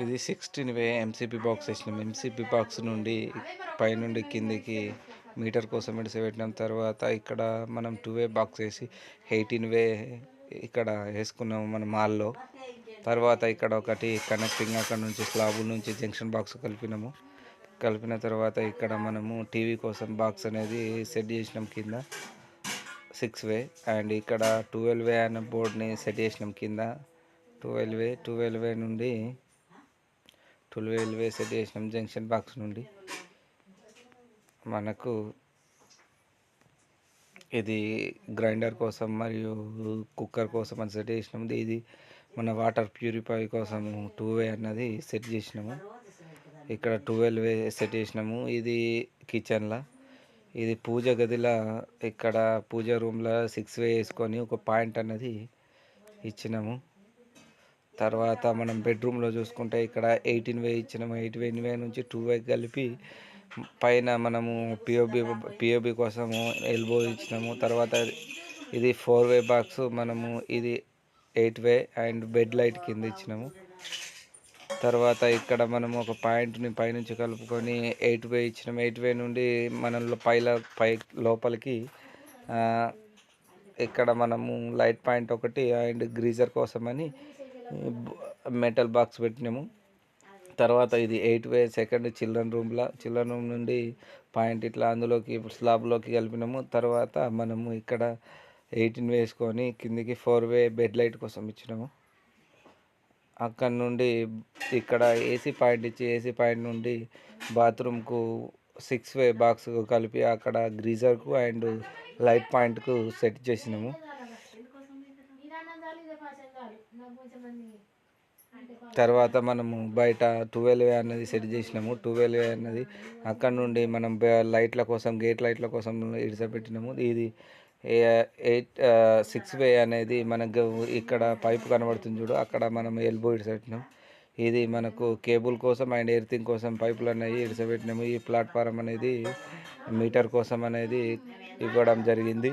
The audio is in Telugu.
ఇది 16 వే ఎంసీపీ బాక్స్ వేసినాం. ఎంసీపీ బాక్స్ నుండి పైనుండి కిందికి మీటర్ కోసం పెట్టినాం. తర్వాత ఇక్కడ మనం 2 వే బాక్స్ వేసి 18 వే ఇక్కడ వేసుకున్నాము మన మాల్లో. తర్వాత ఇక్కడ ఒకటి కనెక్టింగ్ అక్కడ నుంచి స్లాబ్ నుంచి జంక్షన్ బాక్స్ కలిపిన తర్వాత ఇక్కడ మనము టీవీ కోసం బాక్స్ అనేది సెట్ చేసినాం కింద 6 వే. అండ్ ఇక్కడ 12 వే అనే బోర్డ్ని సెట్ చేసినాం కింద 12 వే నుండి 12 వే సెట్ చేసినాం జంక్షన్ బాక్స్ నుండి. మనకు ఇది గ్రైండర్ కోసం మరియు కుక్కర్ కోసం అని సెట్ చేసినాము. ఇది మన వాటర్ ప్యూరిఫై కోసం 2 వే అన్నది సెట్ చేసినాము. ఇక్కడ 12 వే సెట్ చేసినాము. ఇది కిచెన్లో, ఇది పూజ గదిలో, ఇక్కడ పూజ రూమ్లో 6 వే వేసుకొని ఒక పాయింట్ అన్నది ఇచ్చినాము. తర్వాత మనం బెడ్రూమ్లో చూసుకుంటే ఇక్కడ 18 వే ఇచ్చినాము. 18 వే నుంచి 2 వే కలిపి పైన మనము పిఓబి కోసము ఎల్బో ఇచ్చినాము. తర్వాత ఇది 4 వే బాక్స్, మనము ఇది 8 వే అండ్ బెడ్ లైట్ కింద ఇచ్చినాము. తర్వాత ఇక్కడ మనము ఒక పాయింట్ని పైనుంచి కలుపుకొని 8 వే ఇచ్చినాము. 8 వే నుండి మన పై లోపలికి ఇక్కడ మనము లైట్ పాయింట్ ఒకటి అండ్ గ్రీజర్ కోసమని మెటల్ బాక్స్ పెట్టినాము. తర్వాత ఇది 8 వే సెకండ్ చిల్డ్రన్ రూమ్ నుండి పాయింట్ ఇట్లా అందులోకి స్లాబ్లోకి కలిపినాము. తర్వాత మనము ఇక్కడ 18 వేసుకొని కిందికి 4 వే బెడ్ లైట్ కోసం ఇచ్చినాము. అక్కడ నుండి ఇక్కడ ఏసీ పాయింట్ ఇచ్చి ఏసీ పాయింట్ నుండి బాత్రూమ్కు 6 వే బాక్స్ కలిపి అక్కడ గ్రీజర్కు అండ్ లైట్ పాయింట్కు సెట్ చేసినాము. తర్వాత మనము బయట 12 వే అన్నది సెట్ చేసినాము. 12 వే అన్నది అక్కడ నుండి మనం లైట్ల కోసం గేట్ లైట్ల కోసం ఇడిసపెట్టినాము. ఇది 6 వే అనేది మనకు ఇక్కడ పైపు కనబడుతుంది చూడు, అక్కడ మనం ఎల్బో ఇడిసపెట్టినాం. ఇది మనకు కేబుల్ కోసం అండ్ ఎర్తింగ్ కోసం పైపులు అనేవి ఇడిసపెట్టినాము. ఈ ప్లాట్ఫారం అనేది మీటర్ కోసం అనేది ఇవ్వడం జరిగింది.